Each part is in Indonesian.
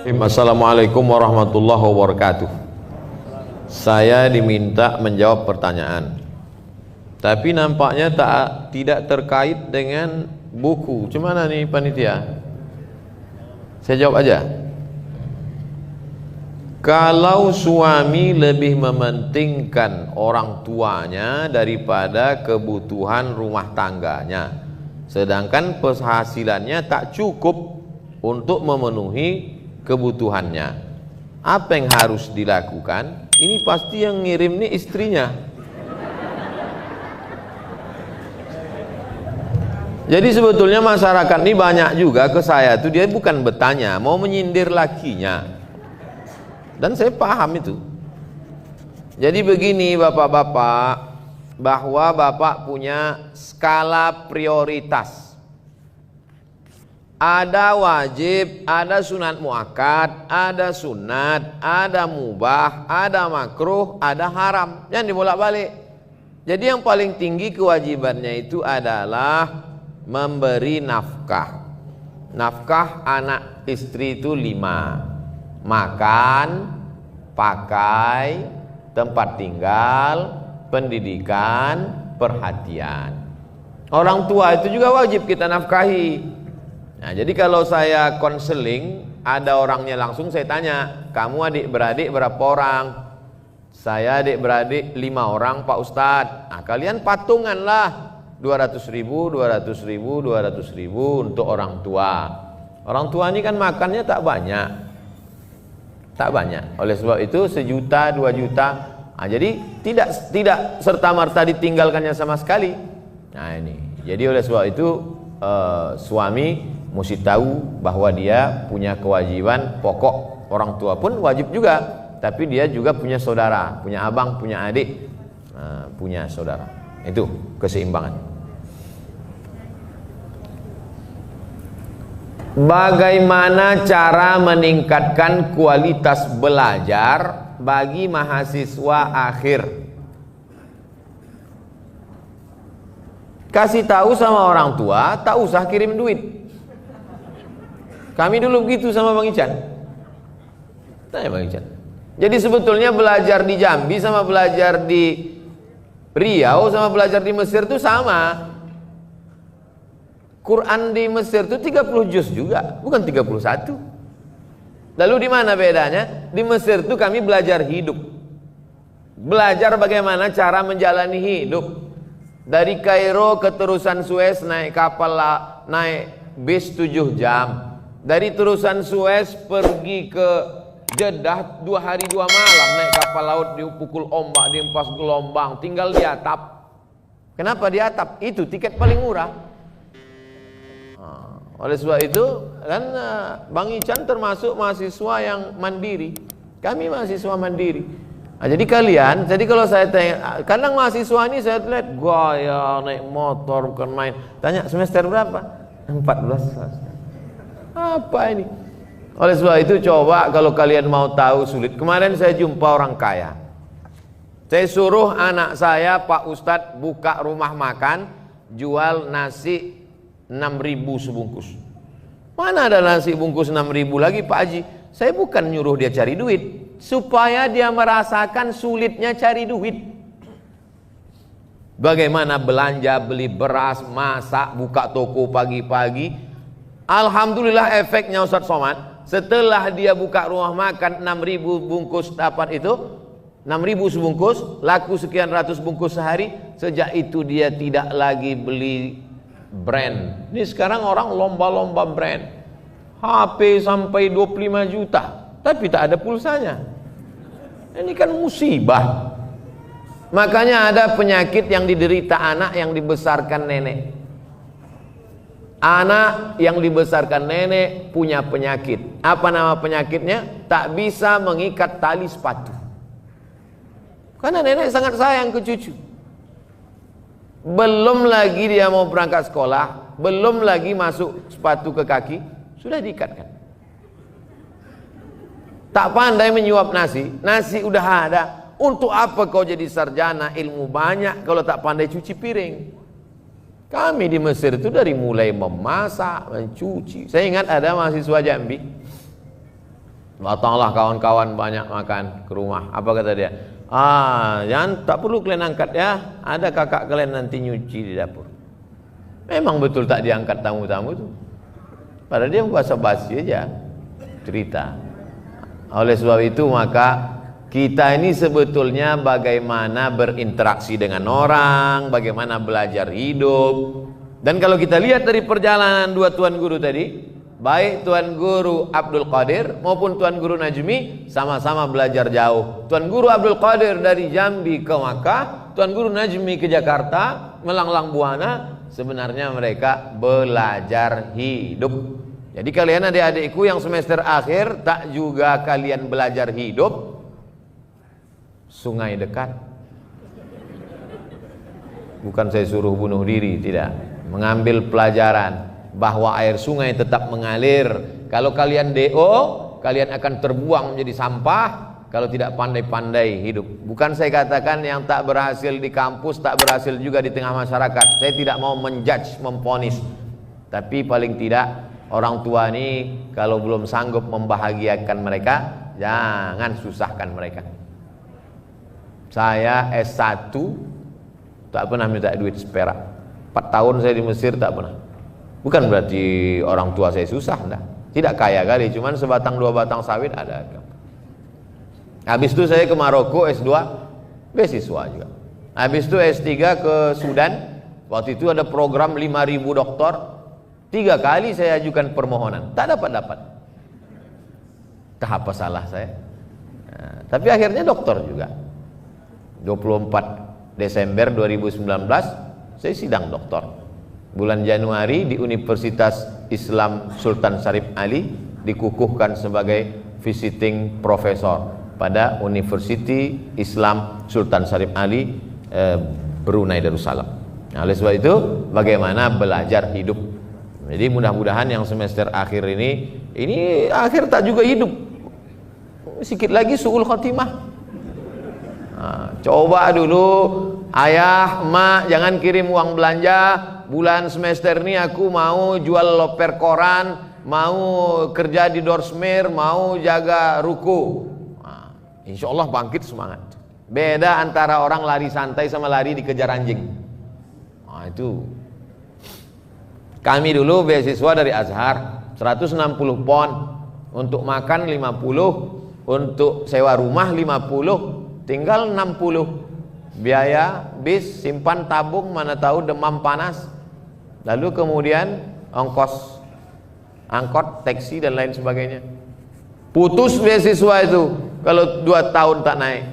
Assalamualaikum warahmatullahi wabarakatuh. Saya diminta menjawab pertanyaan, tapi nampaknya tidak terkait dengan buku. Cuma nih panitia? Saya jawab aja. Kalau suami lebih mementingkan orang tuanya daripada kebutuhan rumah tangganya, sedangkan penghasilannya tak cukup untuk memenuhi kebutuhannya, apa yang harus dilakukan? Ini pasti yang ngirim nih istrinya. Jadi sebetulnya masyarakat ini banyak juga ke saya tuh, dia bukan bertanya, mau menyindir lakinya, dan saya paham itu. Jadi begini bapak-bapak, bahwa bapak punya skala prioritas. Ada wajib, ada sunat muakkad, ada sunat, ada mubah, ada makruh, ada haram, yang dibolak-balik. Jadi yang paling tinggi kewajibannya itu adalah memberi nafkah. Nafkah anak istri itu 5: makan, pakai, tempat tinggal, pendidikan, perhatian. Orang tua itu juga wajib kita nafkahi. Nah, jadi kalau saya konseling, ada orangnya langsung saya tanya, kamu adik-beradik berapa orang? Saya adik-beradik 5 orang Pak Ustadz. Nah, kalian patunganlah 200.000, 200.000, 200.000 untuk orang tua. Orang tua ini kan makannya tak banyak. Tak banyak. Oleh sebab itu 1 juta, 2 juta. Nah, jadi tidak serta-merta ditinggalkannya sama sekali. Nah, ini. Jadi oleh sebab itu suami mesti tahu bahwa dia punya kewajiban pokok. Orang tua pun wajib juga, tapi dia juga punya saudara, punya abang, punya adik, punya saudara. Itu keseimbangan. Bagaimana cara meningkatkan kualitas belajar bagi mahasiswa akhir? Kasih tahu sama orang tua, tak usah kirim duit. Kami dulu begitu sama Bang Ican. Tanya Bang Ican. Jadi sebetulnya belajar di Jambi sama belajar di Riau sama belajar di Mesir itu sama. Quran di Mesir itu 30 juz juga, bukan 31. Lalu di mana bedanya? Di Mesir itu kami belajar hidup. Belajar bagaimana cara menjalani hidup. Dari Kairo ke terusan Suez naik kapal, naik bis 7 jam. Dari terusan Suez pergi ke Jeddah 2 hari 2 malam naik kapal laut, dipukul ombak, diempas gelombang, tinggal di atap. Kenapa di atap? Itu tiket paling murah. Oleh sebab itu kan Bang Ican termasuk mahasiswa yang mandiri. Kami mahasiswa mandiri. Nah, jadi kalau saya tanya, kadang mahasiswa ini saya lihat gaya naik motor bukan main. Tanya semester berapa? 14. Apa ini? Oleh sebab itu coba kalau kalian mau tahu sulit. Kemarin saya jumpa orang kaya. Saya suruh anak saya, Pak Ustadz, buka rumah makan, jual nasi 6.000 sebungkus. Mana ada nasi bungkus 6.000 lagi Pak Haji? Saya bukan nyuruh dia cari duit, supaya dia merasakan sulitnya cari duit. Bagaimana belanja, beli beras, masak, buka toko pagi-pagi. Alhamdulillah efeknya Ustadz Somad, setelah dia buka rumah makan 6.000 bungkus dapat itu, 6.000 sebungkus, laku sekian ratus bungkus sehari. Sejak itu dia tidak lagi beli brand. Ini sekarang orang lomba-lomba brand, HP sampai 25 juta, tapi tak ada pulsanya. Ini kan musibah. Makanya ada penyakit yang diderita anak yang dibesarkan nenek. Anak yang dibesarkan nenek punya penyakit. Apa nama penyakitnya? Tak bisa mengikat tali sepatu. Karena nenek sangat sayang ke cucu. Belum lagi dia mau berangkat sekolah, belum lagi masuk sepatu ke kaki, sudah diikatkan. Tak pandai menyuap nasi, nasi udah ada. Untuk apa kau jadi sarjana ilmu banyak kalau tak pandai cuci piring? Kami di Mesir itu dari mulai memasak, mencuci. Saya ingat ada mahasiswa Jambi. Datanglah kawan-kawan banyak makan ke rumah. Apa kata dia? Jangan, tak perlu kalian angkat ya. Ada kakak kalian nanti nyuci di dapur. Memang betul tak diangkat tamu-tamu itu. Padahal dia basa-basi aja cerita. Oleh sebab itu maka kita ini sebetulnya bagaimana berinteraksi dengan orang, bagaimana belajar hidup. Dan kalau kita lihat dari perjalanan dua tuan guru tadi, baik Tuan Guru Abdul Qadir maupun Tuan Guru Najmi sama-sama belajar jauh. Tuan Guru Abdul Qadir dari Jambi ke Makkah, Tuan Guru Najmi ke Jakarta, melanglang buana. Sebenarnya mereka belajar hidup. Jadi kalian adik-adikku yang semester akhir, tak juga kalian belajar hidup? Sungai dekat. Bukan saya suruh bunuh diri, tidak. Mengambil pelajaran bahwa air sungai tetap mengalir. Kalau kalian DO, kalian akan terbuang menjadi sampah kalau tidak pandai-pandai hidup. Bukan saya katakan yang tak berhasil di kampus tak berhasil juga di tengah masyarakat. Saya tidak mau menjudge, memvonis. Tapi paling tidak orang tua ini kalau belum sanggup membahagiakan mereka, jangan susahkan mereka. Saya S1 tak pernah minta duit seperak. 4 tahun saya di Mesir tak pernah. Bukan berarti orang tua saya susah, enggak. Tidak kaya kali, cuman sebatang dua batang sawit ada. Habis itu saya ke Maroko S2, beasiswa juga. Habis itu S3 ke Sudan. Waktu itu ada program 5.000 doktor. 3 kali saya ajukan permohonan, tak dapat. Tak apa salah saya. Tapi akhirnya doktor juga. 24 Desember 2019 saya sidang doktor. Bulan Januari di Universitas Islam Sultan Syarif Ali dikukuhkan sebagai visiting professor pada University Islam Sultan Syarif Ali Brunei Darussalam. Nah, oleh sebab itu bagaimana belajar hidup. Jadi mudah-mudahan yang semester akhir ini akhir tak juga hidup. Sikit lagi suul khotimah. Coba dulu ayah, emak jangan kirim uang belanja. Bulan semester ini aku mau jual loper koran, mau kerja di Dorsmer, mau jaga ruko. Insya Allah bangkit semangat. Beda antara orang lari santai sama lari dikejar anjing. Itu kami dulu beasiswa dari Azhar 160 pon, untuk makan 50, untuk sewa rumah 50, tinggal 60. Biaya bis, simpan, tabung, mana tahu demam panas. Lalu kemudian ongkos angkot, taksi dan lain sebagainya. Putus beasiswa itu kalau 2 tahun tak naik.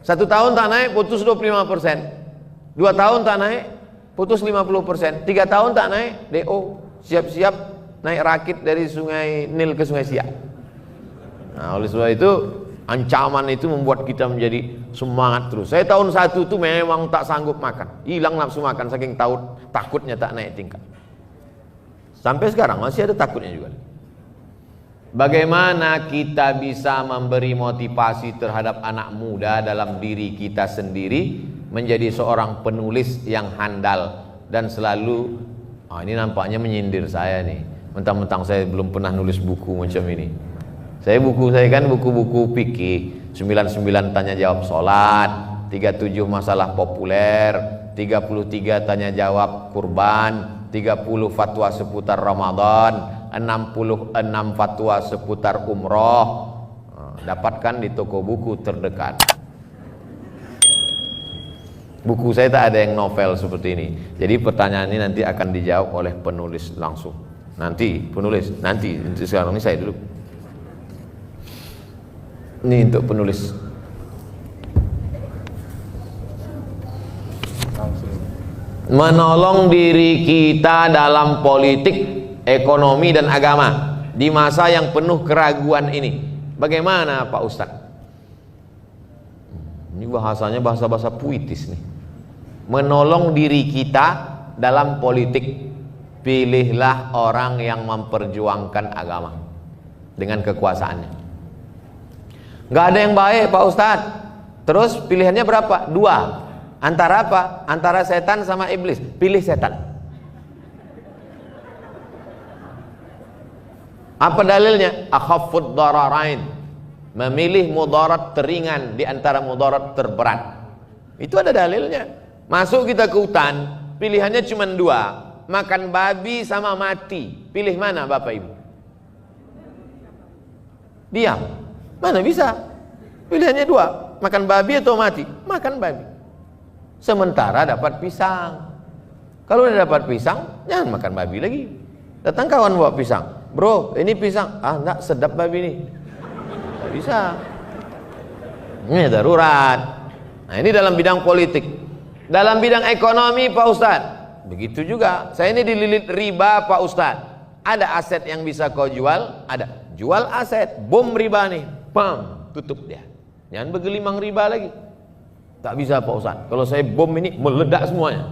1 tahun tak naik, putus 25%. 2 tahun tak naik, putus 50%. 3 tahun tak naik, DO. Siap-siap naik rakit dari Sungai Nil ke Sungai Siak. Nah, oleh sebab itu ancaman itu membuat kita menjadi semangat terus. Saya tahun 1 itu memang tak sanggup makan, hilang nafsu makan saking takutnya tak naik tingkat. Sampai sekarang masih ada takutnya juga. Bagaimana kita bisa memberi motivasi terhadap anak muda dalam diri kita sendiri menjadi seorang penulis yang handal dan selalu ini nampaknya menyindir saya nih, mentang-mentang saya belum pernah nulis buku macam ini. Buku saya kan buku-buku fikih, 99 tanya jawab salat, 37 masalah populer, 33 tanya jawab kurban, 30 fatwa seputar Ramadan, 66 fatwa seputar umroh. Dapatkan di toko buku terdekat. Buku saya tak ada yang novel seperti ini. Jadi pertanyaan ini nanti akan dijawab oleh penulis langsung. Nanti sekarang ini saya dulu. Ini untuk penulis. Menolong diri kita dalam politik, ekonomi dan agama di masa yang penuh keraguan ini. Bagaimana Pak Ustadz? Ini bahasanya bahasa-bahasa puitis nih. Menolong diri kita dalam politik. Pilihlah orang yang memperjuangkan agama dengan kekuasaannya. Gak ada yang baik Pak Ustadz. Terus pilihannya berapa? 2. Antara apa? Antara setan sama iblis. Pilih setan. Apa dalilnya? Akhaffud dararain. memilih mudarat teringan di antara mudarat terberat. Itu ada dalilnya. Masuk kita ke hutan, pilihannya cuma dua, makan babi sama mati. Pilih mana Bapak Ibu? Diam. Mana bisa? Pilihannya dua, makan babi atau mati? Makan babi. Sementara dapat pisang. Kalau udah dapat pisang, jangan makan babi lagi. Datang kawan bawa pisang, bro, ini pisang. Ah, enggak, sedap babi ini. Nggak bisa. Ini darurat. Nah, ini dalam bidang politik. Dalam bidang ekonomi, Pak Ustadz, begitu juga. Saya ini dililit riba, Pak Ustadz. Ada aset yang bisa kau jual? Ada. Jual aset, bom riba nih, pam, tutup dia. Jangan bergelimang riba lagi. Tak bisa Pak Ustadz. Kalau saya bom ini meledak semuanya.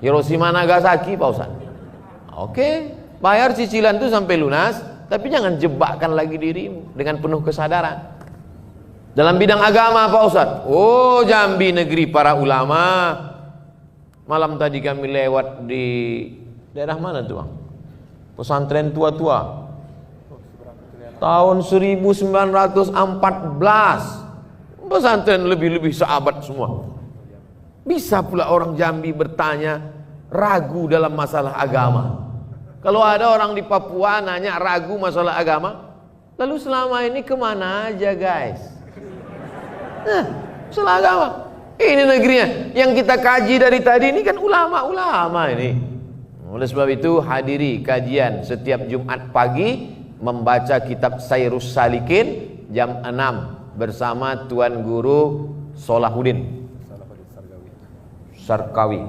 Hiroshima Nagasaki Pak Ustadz. Oke, bayar cicilan itu sampai lunas, tapi jangan jebakkan lagi dirimu dengan penuh kesadaran. Dalam bidang agama Pak Ustadz, oh Jambi negeri para ulama. Malam tadi kami lewat di daerah mana tuh Bang? Pesantren tua-tua. Tahun 1914. Pesantren lebih-lebih sahabat semua. Bisa pula orang Jambi bertanya, ragu dalam masalah agama. Kalau ada orang di Papua nanya ragu masalah agama, lalu selama ini kemana aja guys? Nah, masalah agama. Ini negerinya. Yang kita kaji dari tadi ini kan ulama-ulama ini. Oleh sebab itu hadiri kajian setiap Jumat pagi, membaca kitab Sairus Salikin jam 6 bersama Tuan Guru Solahuddin Sarkawi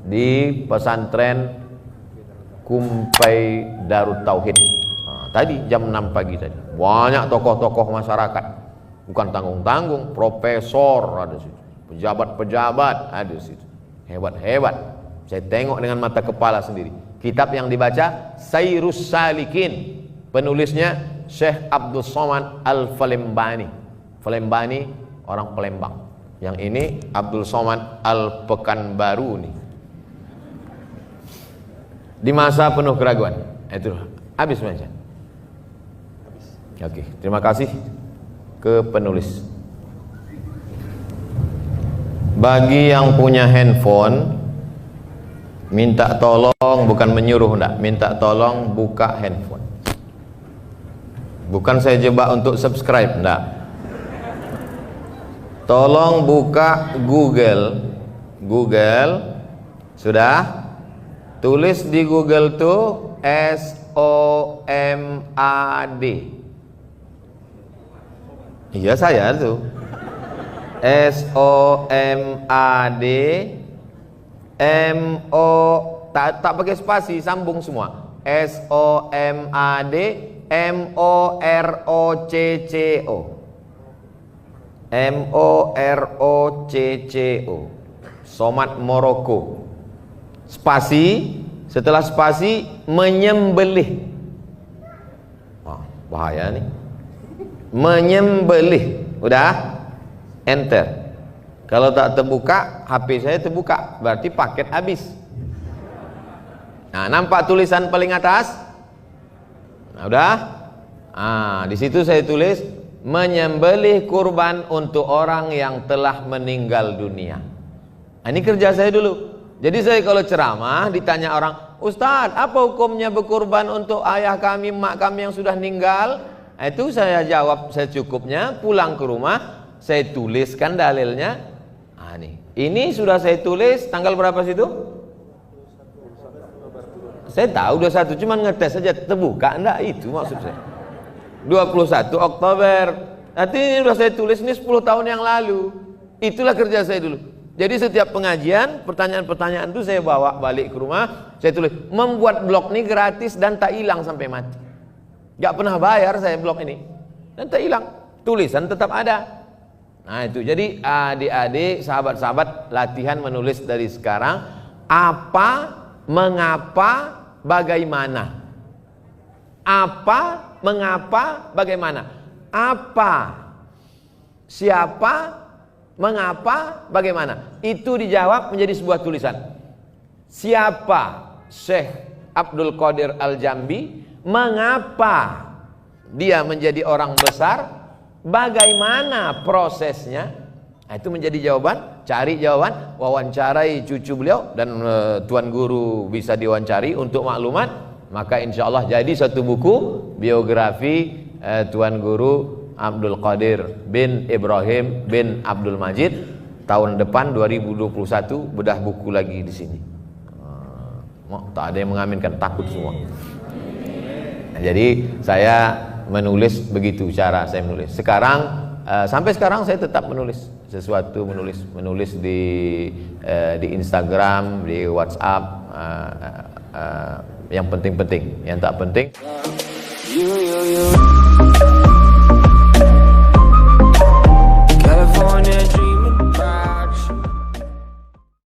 di pesantren Kumpai Darut Tauhid. Nah, tadi jam 6 pagi tadi. Banyak tokoh-tokoh masyarakat. Bukan tanggung-tanggung, profesor ada situ. Pejabat-pejabat ada situ. Hebat-hebat. Saya tengok dengan mata kepala sendiri. Kitab yang dibaca Sairus Salikin. Penulisnya Syekh Abdul Somad Al-Falembani. Falembani orang Palembang. Yang ini Abdul Somad Al-Pekanbaru nih. Di masa penuh keraguan. Itu habis baca. Oke, terima kasih ke penulis. Bagi yang punya handphone, minta tolong, bukan menyuruh enggak, minta tolong buka handphone. Bukan saya jebak untuk subscribe, enggak. Tolong buka Google. Sudah? Tulis di Google tuh SOMAD. Iya saya tuh. SOMAD MO tak pakai spasi, sambung semua. SOMAD MOROCCO. MOROCCO. Somad Moroko. Spasi, setelah spasi menyembelih. Wah, bahaya nih. Menyembelih. Udah? Enter. Kalau tak terbuka, HP saya terbuka, berarti paket habis. Nah, nampak tulisan paling atas? Nah, udah? Nah, di situ saya tulis menyembelih kurban untuk orang yang telah meninggal dunia. Nah, ini kerja saya dulu. Jadi saya kalau ceramah ditanya orang, Ustadz, apa hukumnya berkurban untuk ayah kami, mak kami yang sudah meninggal? Nah, itu saya jawab secukupnya, pulang ke rumah, saya tuliskan dalilnya. Nah, ini sudah saya tulis tanggal berapa situ? Saya tahu 21, cuman ngetes saja, terbuka enggak, itu maksud saya. 21 Oktober. Nanti ini sudah saya tulis ini 10 tahun yang lalu. Itulah kerja saya dulu. Jadi setiap pengajian, pertanyaan-pertanyaan itu saya bawa balik ke rumah, saya tulis. Membuat blog ini gratis dan tak hilang sampai mati. Gak pernah bayar saya blog ini. Dan tak hilang. Tulisan tetap ada. Nah itu, jadi adik-adik, sahabat-sahabat, latihan menulis dari sekarang. Apa, mengapa, bagaimana. Apa, mengapa, bagaimana. Apa, siapa, mengapa, bagaimana. Itu dijawab menjadi sebuah tulisan. Siapa Syekh Abdul Qadir Al-Jambi, mengapa dia menjadi orang besar, Bagaimana prosesnya? Nah, itu menjadi jawaban. Cari jawaban, wawancarai cucu beliau, dan Tuan Guru bisa diwawancari untuk maklumat. Maka insya Allah jadi satu buku biografi Tuan Guru Abdul Qadir bin Ibrahim bin Abdul Majid. Tahun depan 2021 bedah buku lagi di sini. Tak ada yang mengaminkan, takut semua. Nah, jadi saya menulis begitu cara saya menulis. Sekarang sampai sekarang saya tetap menulis sesuatu, menulis di Instagram, di WhatsApp, yang penting-penting, yang tak penting.